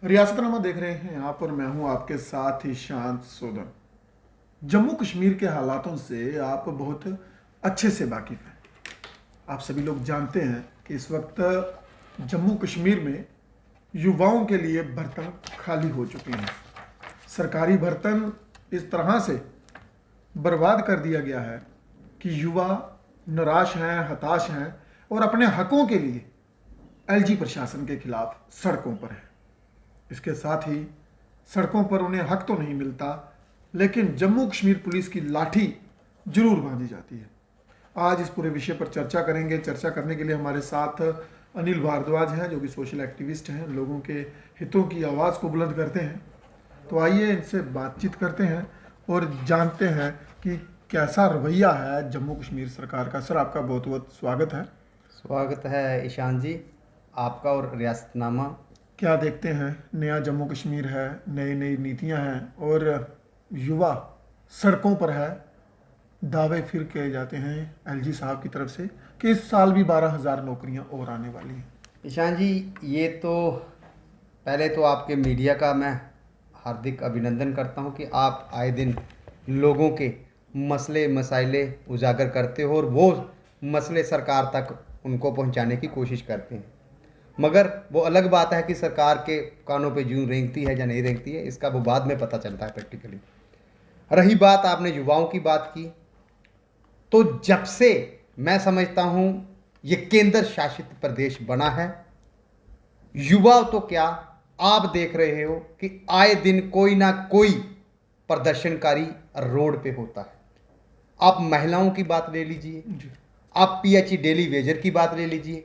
रियासतनामा देख रहे हैं आप और मैं हूं आपके साथ ही शांत सोदन। जम्मू कश्मीर के हालातों से आप बहुत अच्छे से वाकिफ हैं। आप सभी लोग जानते हैं कि इस वक्त जम्मू कश्मीर में युवाओं के लिए बर्तन खाली हो चुके हैं। सरकारी बर्तन इस तरह से बर्बाद कर दिया गया है कि युवा निराश हैं, हताश हैं और अपने हकों के लिए एलजी प्रशासन के खिलाफ सड़कों पर हैं। इसके साथ ही सड़कों पर उन्हें हक तो नहीं मिलता, लेकिन जम्मू कश्मीर पुलिस की लाठी जरूर बांधी जाती है। आज इस पूरे विषय पर चर्चा करेंगे। चर्चा करने के लिए हमारे साथ अनिल भारद्वाज हैं, जो कि सोशल एक्टिविस्ट हैं, लोगों के हितों की आवाज़ को बुलंद करते हैं। तो आइए इनसे बातचीत करते हैं और जानते हैं कि कैसा रवैया है जम्मू कश्मीर सरकार का। सर, आपका बहुत बहुत स्वागत है। स्वागत है ईशान जी, आपका और रियासतनामा। क्या देखते हैं, नया जम्मू कश्मीर है, नई नई नीतियां हैं और युवा सड़कों पर है। दावे फिर किए जाते हैं एलजी साहब की तरफ से कि इस साल भी 12,000 नौकरियां और आने वाली हैं। ईशान जी, ये तो पहले तो आपके मीडिया का मैं हार्दिक अभिनंदन करता हूँ कि आप आए दिन लोगों के मसले मसाइले उजागर करते हो और वो मसले सरकार तक उनको पहुँचाने की कोशिश करते हैं। मगर वो अलग बात है कि सरकार के कानों पे जूं रेंगती है या नहीं रेंगती है, इसका वो बाद में पता चलता है प्रैक्टिकली। रही बात आपने युवाओं की बात की, तो जब से मैं समझता हूं ये केंद्र शासित प्रदेश बना है, युवा तो क्या आप देख रहे हो कि आए दिन कोई ना कोई प्रदर्शनकारी रोड पे होता है। आप महिलाओं की बात ले लीजिए, आप पीएचई डेली वेजर की बात ले लीजिए,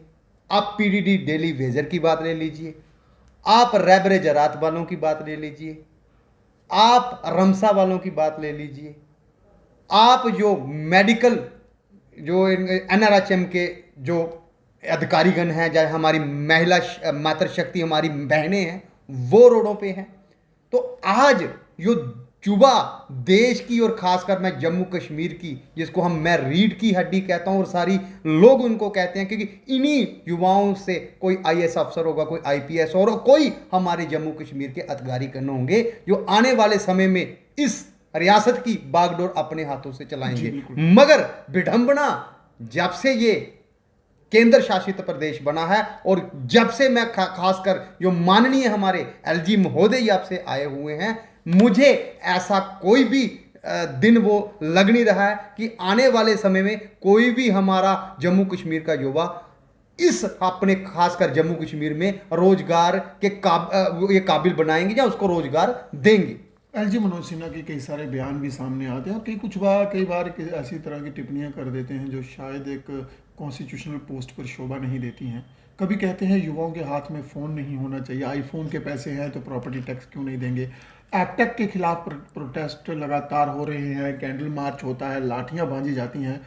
आप पीडीडी डेली वेजर की बात ले लीजिए, आप रैबरे जरात वालों की बात ले लीजिए, आप रमसा वालों की बात ले लीजिए, आप जो मेडिकल जो एनआरएचएम के जो अधिकारीगण हैं, चाहे हमारी महिला मातृशक्ति हमारी बहनें हैं, वो रोडों पे हैं। तो आज जो युवा देश की और खासकर मैं जम्मू कश्मीर की, जिसको मैं रीढ़ की हड्डी कहता हूं और सारी लोग उनको कहते हैं, क्योंकि इन्हीं युवाओं से कोई आईएएस अफसर होगा, कोई आईपीएस और कोई हमारे जम्मू कश्मीर के अधिकारीगण होंगे जो आने वाले समय में इस रियासत की बागडोर अपने हाथों से चलाएंगे। मगर विडंबना, जब से ये केंद्र शासित प्रदेश बना है और जब से मैं खासकर जो माननीय हमारे एलजी महोदय आपसे आए हुए हैं, मुझे ऐसा कोई भी दिन वो लग नहीं रहा है कि आने वाले समय में कोई भी हमारा जम्मू कश्मीर का युवा इस अपने खासकर जम्मू कश्मीर में रोजगार के ये काबिल बनाएंगे या उसको रोजगार देंगे। एलजी मनोज सिन्हा के कई सारे बयान भी सामने आते हैं और कई बार ऐसी तरह की टिप्पणियां कर देते हैं जो शायद एक कॉन्स्टिट्यूशनल पोस्ट पर शोभा नहीं देती हैं। कभी कहते हैं युवाओं के हाथ में फ़ोन नहीं होना चाहिए, आईफोन के पैसे हैं तो प्रॉपर्टी टैक्स क्यों नहीं देंगे। एक्टक के खिलाफ प्रोटेस्ट लगातार हो रहे हैं, कैंडल मार्च होता है, लाठियां बांधी जाती हैं।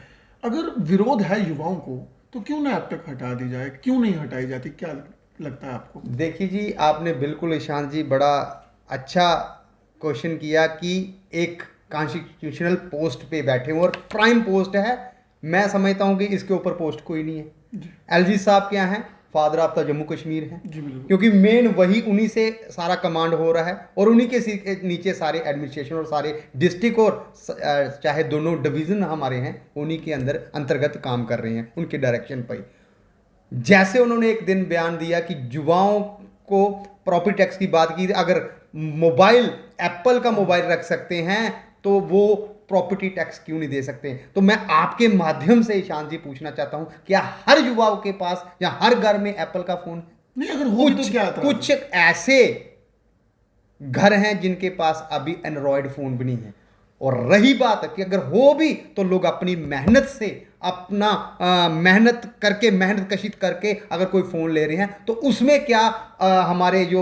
अगर विरोध है युवाओं को तो क्यों ना एक्टक हटा दी जाए, क्यों नहीं हटाई जाती, क्या लगता है आपको? देखिए जी, आपने बिल्कुल ईशान जी बड़ा अच्छा क्वेश्चन किया कि एक कॉन्स्टिट्यूशनल पोस्ट पे बैठे हुए और प्राइम पोस्ट है। मैं समझता हूं कि इसके ऊपर पोस्ट कोई नहीं है। एलजी साहब क्या हैं, father of the Jammu Kashmir हैं, क्योंकि मेन वही उन्हीं से सारा कमांड हो रहा है और उन्हीं के नीचे सारे एडमिनिस्ट्रेशन और सारे डिस्ट्रिक्ट और चाहे दोनों डिवीजन हमारे हैं, उन्हीं के अंदर अंतर्गत काम कर रहे हैं, उनके डायरेक्शन पर। जैसे उन्होंने एक दिन बयान दिया कि युवाओं को प्रॉपर्टी टैक्स की बात की, अगर मोबाइल एप्पल का मोबाइल रख सकते हैं तो वो प्रॉपर्टी टैक्स क्यों नहीं दे सकते। तो मैं आपके माध्यम से ईशान जी पूछना चाहता हूं, क्या हर युवाओं के पास या हर घर में एप्पल का फोन नहीं? अगर हो तो क्या कुछ ऐसे घर हैं जिनके पास अभी एंड्रॉयड फोन भी नहीं है। और रही बात कि अगर हो भी तो लोग अपनी मेहनत से अपना मेहनत करके, मेहनत कशिश करके अगर कोई फ़ोन ले रहे हैं तो उसमें क्या हमारे जो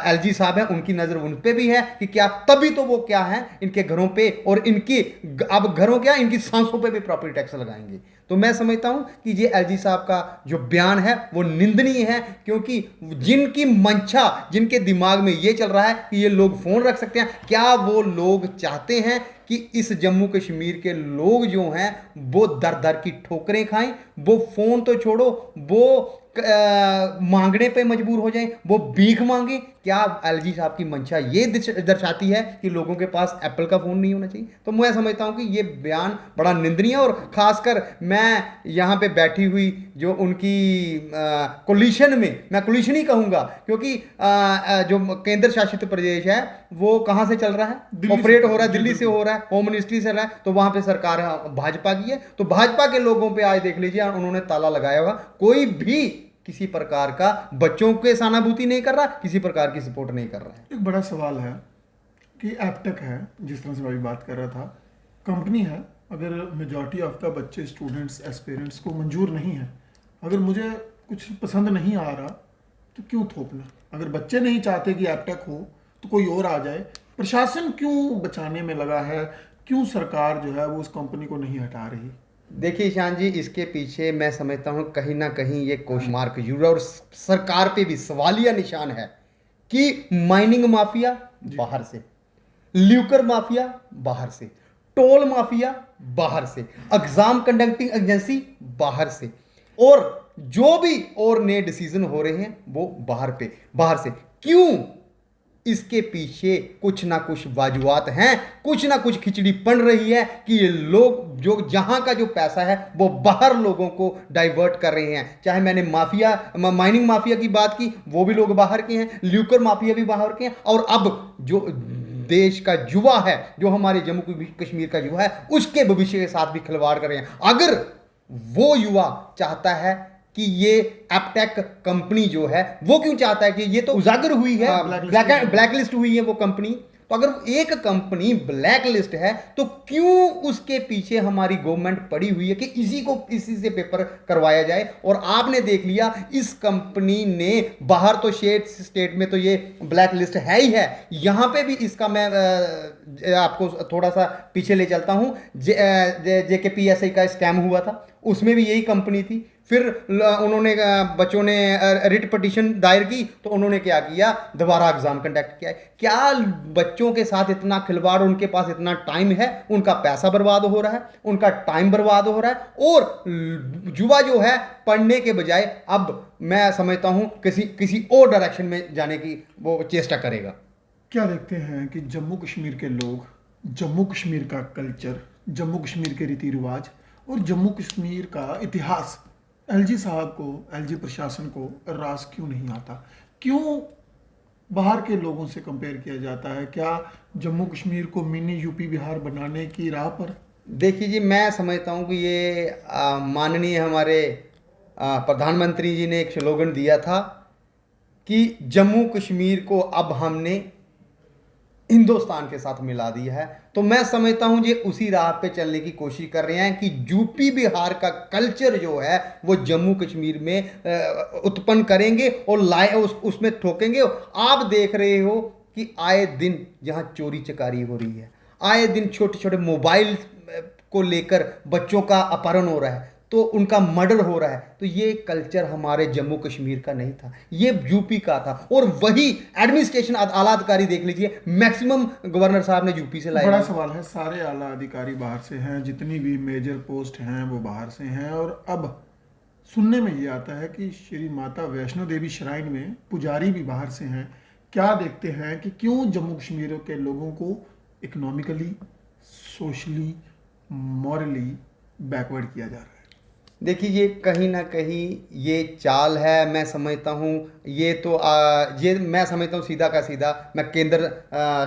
एलजी साहब हैं उनकी नज़र उन पे भी है कि क्या तभी तो वो क्या है इनके घरों पे और इनकी अब घरों क्या इनकी सांसों पे भी प्रॉपर्टी टैक्स लगाएंगे। तो मैं समझता हूं कि ये एलजी साहब का जो बयान है वो निंदनीय है, क्योंकि जिनकी मंशा, जिनके दिमाग में ये चल रहा है कि ये लोग फ़ोन रख सकते हैं, क्या वो लोग चाहते हैं कि इस जम्मू कश्मीर के लोग जो हैं वो दर दर की ठोकरें खाएं? वो फ़ोन तो छोड़ो, वो मांगने पे मजबूर हो जाएं, वो भीख मांगे। क्या एलजी साहब की मंशा ये दर्शाती है कि लोगों के पास एप्पल का फ़ोन नहीं होना चाहिए? तो मैं समझता हूं कि ये बयान बड़ा निंदनीय है। और ख़ासकर मैं यहाँ पे बैठी हुई जो उनकी कोलिशन में, मैं कोलिशन ही कहूँगा, क्योंकि जो केंद्र शासित प्रदेश है वो कहाँ से चल रहा है, दिल्ली से, ऑपरेट हो रहा है, जी, दिल्ली से बिल्कुल। हो रहा है, होम मिनिस्ट्री से रहा है, तो वहाँ पे सरकार भाजपा की है। तो भाजपा के लोगों पे आज देख लीजिए उन्होंने ताला लगाया होगा। कोई भी किसी प्रकार का बच्चों के सहानुभूति नहीं कर रहा, किसी प्रकार की सपोर्ट नहीं कर रहा है। एक बड़ा सवाल है कि एपटेक है, जिस तरह से मैं अभी बात कर रहा था, कंपनी है, अगर मेजॉरिटी ऑफ द बच्चे स्टूडेंट्स एस्पिरेंट्स को मंजूर नहीं है, अगर मुझे कुछ पसंद नहीं आ रहा तो क्यों थोपना? अगर बच्चे नहीं चाहते कि एपटेक हो तो कोई और आ जाए। प्रशासन क्यों बचाने में लगा है? क्यों सरकार जो है वो उस कंपनी को नहीं हटा रही? देखिए ईशान जी, इसके पीछे मैं समझता हूँ कहीं ना कहीं ये क्वेश्चन मार्क जुड़ा और सरकार पे भी सवालिया निशान है कि माइनिंग माफिया बाहर से, ल्यूकर माफिया बाहर से, टोल माफिया बाहर से, एग्जाम कंडक्टिंग एजेंसी बाहर से, और जो भी और नए डिसीजन हो रहे हैं वो बाहर से। क्यों? इसके पीछे कुछ ना कुछ वजूहात हैं, कुछ ना कुछ खिचड़ी पड़ रही है कि ये लोग जो जहां का जो पैसा है वो बाहर लोगों को डाइवर्ट कर रहे हैं। चाहे मैंने माइनिंग माफिया की बात की, वो भी लोग बाहर के हैं, ल्यूकर माफिया भी बाहर के हैं, और अब जो देश का युवा है, जो हमारे जम्मू कश्मीर का युवा है, उसके भविष्य के साथ भी खिलवाड़ कर रहे हैं। अगर वो युवा चाहता है कि ये एपटेक कंपनी जो है, वो क्यों चाहता है कि ये तो उजागर हुई है, ब्लैकलिस्ट हुई है वो कंपनी, तो अगर एक कंपनी ब्लैक लिस्ट है तो क्यों उसके पीछे हमारी गवर्नमेंट पड़ी हुई है कि इसी से पेपर करवाया जाए? और आपने देख लिया इस कंपनी ने बाहर तो स्टेट में तो ये ब्लैक लिस्ट है ही है, यहां पे भी इसका मैं आपको थोड़ा सा पीछे ले चलता हूं। JKPSI का स्कैम हुआ था, उसमें भी यही कंपनी थी। फिर उन्होंने बच्चों ने रिट पिटीशन दायर की, तो उन्होंने क्या किया, दोबारा एग्जाम कंडक्ट किया। क्या बच्चों के साथ इतना खिलवाड़, उनके पास इतना टाइम है, उनका पैसा बर्बाद हो रहा है, उनका टाइम बर्बाद हो रहा है, और युवा जो है पढ़ने के बजाय अब मैं समझता हूं किसी और डायरेक्शन में जाने की वो चेष्टा करेगा। क्या देखते हैं कि जम्मू कश्मीर के लोग, जम्मू कश्मीर का कल्चर, जम्मू कश्मीर के रीति रिवाज और जम्मू कश्मीर का इतिहास एलजी साहब को, एलजी प्रशासन को रास क्यों नहीं आता? क्यों बाहर के लोगों से कंपेयर किया जाता है? क्या जम्मू कश्मीर को मिनी यूपी बिहार बनाने की राह पर? देखिए जी, मैं समझता हूँ कि ये माननीय हमारे प्रधानमंत्री जी ने एक स्लोगन दिया था कि जम्मू कश्मीर को अब हमने हिंदुस्तान के साथ मिला दिया है। तो मैं समझता हूं ये उसी राह पे चलने की कोशिश कर रहे हैं कि यूपी बिहार का कल्चर जो है वो जम्मू कश्मीर में उत्पन्न करेंगे और उसमें ठोकेंगे। आप देख रहे हो कि आए दिन जहां चोरी चकारी हो रही है, आए दिन छोटे छोटे मोबाइल को लेकर बच्चों का अपहरण हो रहा है, तो उनका मर्डर हो रहा है। तो ये कल्चर हमारे जम्मू कश्मीर का नहीं था, ये यूपी का था। और वही एडमिनिस्ट्रेशन आला अधिकारी देख लीजिए, मैक्सिमम गवर्नर साहब ने यूपी से लाए। बड़ा सवाल है, सारे आला अधिकारी बाहर से हैं, जितनी भी मेजर पोस्ट हैं वो बाहर से हैं। और अब सुनने में ये आता है कि श्री माता वैष्णो देवी श्राइन में पुजारी भी बाहर से हैं। क्या देखते हैं कि क्यों जम्मू कश्मीर के लोगों को इकोनॉमिकली, सोशली, मॉरली बैकवर्ड किया जा रहा है? देखिए, ये कहीं ना कहीं ये चाल है। मैं समझता हूँ ये मैं समझता हूँ सीधा का सीधा मैं केंद्र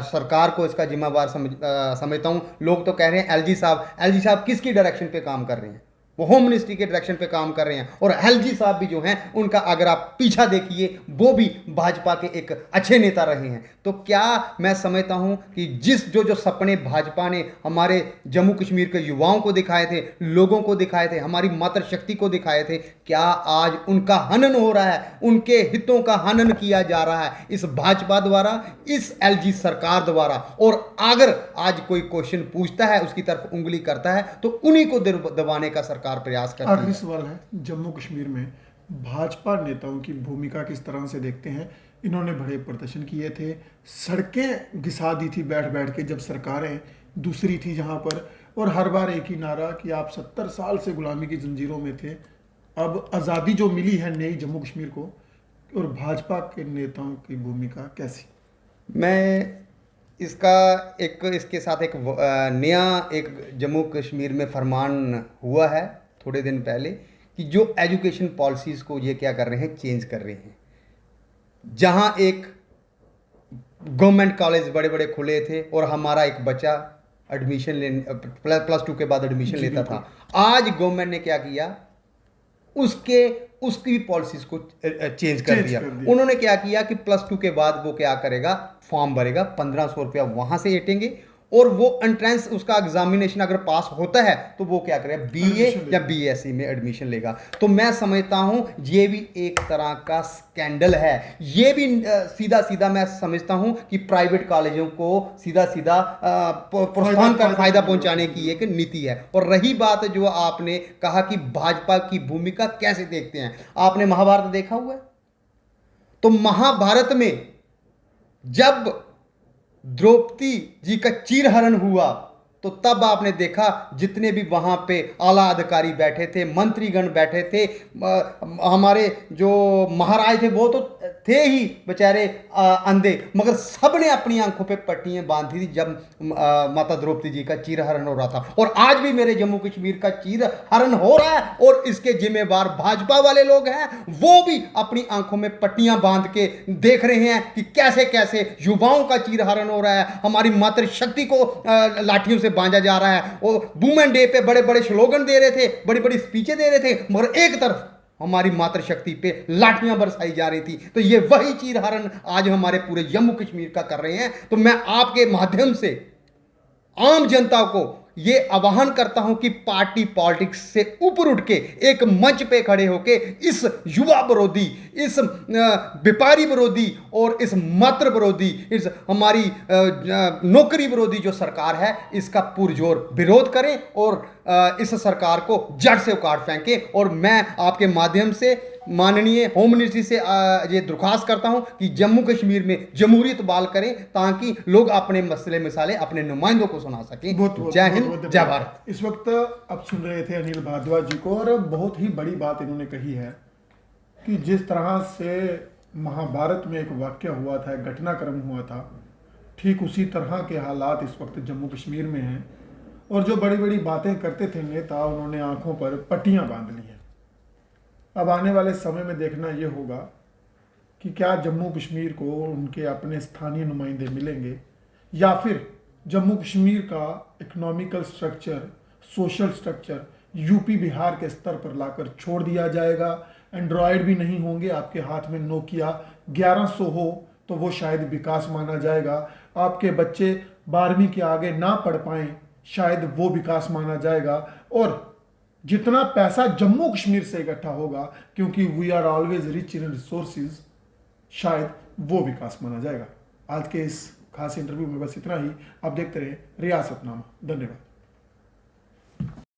सरकार को इसका जिम्मेवार समझता हूँ। लोग तो कह रहे हैं एलजी साहब किसकी डायरेक्शन पे काम कर रहे हैं? वो होम मिनिस्ट्री के डायरेक्शन पे काम कर रहे हैं। और एलजी साहब भी जो हैं उनका अगर आप पीछा देखिए, वो भी भाजपा के एक अच्छे नेता रहे हैं। तो क्या मैं समझता हूं कि जो सपने भाजपा ने हमारे जम्मू कश्मीर के युवाओं को दिखाए थे, लोगों को दिखाए थे, हमारी मातृशक्ति को दिखाए थे, क्या आज उनका हनन हो रहा है? उनके हितों का हनन किया जा रहा है इस भाजपा द्वारा, इस एलजी सरकार द्वारा। और अगर आज कोई क्वेश्चन पूछता है, उसकी तरफ उंगली करता है, तो उन्हीं को दबाने का सरकार प्रयास करती है। आखिरी सवाल है, जम्मू कश्मीर में भाजपा नेताओं की भूमिका किस तरह से देखते हैं? इन्होंने बड़े प्रदर्शन किए थे, सड़कें घिसा दी थी बैठ बैठ के जब सरकारें दूसरी थी जहां पर, और हर बार एक ही नारा कि आप 70 साल से गुलामी की जंजीरों में थे, अब आज़ादी जो मिली है नई जम्मू कश्मीर को, और भाजपा के नेताओं की भूमिका कैसी? मैं इसका एक इसके साथ एक नया एक जम्मू कश्मीर में फरमान हुआ है थोड़े दिन पहले कि जो एजुकेशन पॉलिसीज़ को ये क्या कर रहे हैं, चेंज कर रहे हैं। जहाँ एक गवर्नमेंट कॉलेज बड़े बड़े खुले थे और हमारा एक बच्चा एडमिशन लेने +2 के बाद एडमिशन लेता था, आज गवर्नमेंट ने क्या किया, उसकी पॉलिसीज को चेंज कर दिया। उन्होंने क्या किया कि +2 के बाद वो क्या करेगा, फॉर्म भरेगा, 1500 रुपया वहां से एटेंगे और वो एंट्रेंस उसका एग्जामिनेशन अगर पास होता है तो वो क्या करेगा, बीए या बीएससी में एडमिशन लेगा। तो मैं समझता हूं ये भी एक तरह का स्कैंडल है। ये भी सीधा सीधा मैं समझता हूं कि प्राइवेट कॉलेजों को सीधा सीधा प्रोत्साहन का फायदा पहुंचाने की एक नीति है। और रही बात जो आपने कहा कि भाजपा की भूमिका कैसे देखते हैं, आपने महाभारत देखा हुआ है? तो महाभारत में जब द्रौपदी जी का चीरहरण हुआ तो तब आपने देखा जितने भी वहां पे आला अधिकारी बैठे थे, मंत्रीगण बैठे थे, हमारे जो महाराज थे वो तो थे ही बेचारे अंधे, मगर सबने अपनी आंखों पे पट्टियां बांधी थी जब माता द्रौपदी जी का चीरहरण हो रहा था। और आज भी मेरे जम्मू कश्मीर का चीरहरण हो रहा है और इसके जिम्मेवार भाजपा वाले लोग हैं। वो भी अपनी आंखों में पट्टियां बांध के देख रहे हैं कि कैसे कैसे युवाओं का चीरहरण हो रहा है, हमारी मातृशक्ति को लाठियों से बांधा जा रहा है। वो वुमेन डे पे बड़े बड़े स्लोगन दे रहे थे, बड़ी बड़ी स्पीचें दे रहे थे, मगर एक तरफ हमारी मातृशक्ति पे लाठियां बरसाई जा रही थी। तो ये वही चीरहरण आज हमारे पूरे जम्मू कश्मीर का कर रहे हैं। तो मैं आपके माध्यम से आम जनता को ये आह्वान करता हूं कि पार्टी पॉलिटिक्स से ऊपर उठ के एक मंच पे खड़े होके इस युवा विरोधी, इस व्यापारी विरोधी और इस मातृ विरोधी, इस हमारी नौकरी विरोधी जो सरकार है, इसका पुरजोर विरोध करें और इस सरकार को जड़ से उखाड़ फेंकें। और मैं आपके माध्यम से माननीय होम मिनिस्ट्री से ये दरख्वास्त करता हूं कि जम्मू कश्मीर में जमहूरियत बहाल करें ताकि लोग अपने मसले मिसाले अपने नुमाइंदों को सुना सकें। जय हिंद, जय भारत। इस वक्त आप सुन रहे थे अनिल भारद्वाज जी को, और बहुत ही बड़ी बात इन्होंने कही है कि जिस तरह से महाभारत में एक वाक्य हुआ था, एक घटनाक्रम हुआ था, ठीक उसी तरह के हालात इस वक्त जम्मू कश्मीर में हैं। और जो बड़ी बड़ी बातें करते थे नेता, उन्होंने आंखों पर पट्टियां बांध ली हैं। अब आने वाले समय में देखना ये होगा कि क्या जम्मू कश्मीर को उनके अपने स्थानीय नुमाइंदे मिलेंगे, या फिर जम्मू कश्मीर का economical structure, social structure UP Bihar के स्तर पर लाकर छोड़ दिया जाएगा। एंड्रॉयड भी नहीं होंगे, आपके हाथ में नोकिया 1100 हो तो वो शायद विकास माना जाएगा। आपके बच्चे 12वीं के आगे ना पढ़ पाएं, शायद वो विकास माना जाएगा। और जितना पैसा जम्मू कश्मीर से इकट्ठा होगा, क्योंकि we are always rich in resources, शायद वो विकास माना जाएगा। आज के इस खास इंटरव्यू में बस इतना ही। आप देखते रहे रियासतनामा। धन्यवाद।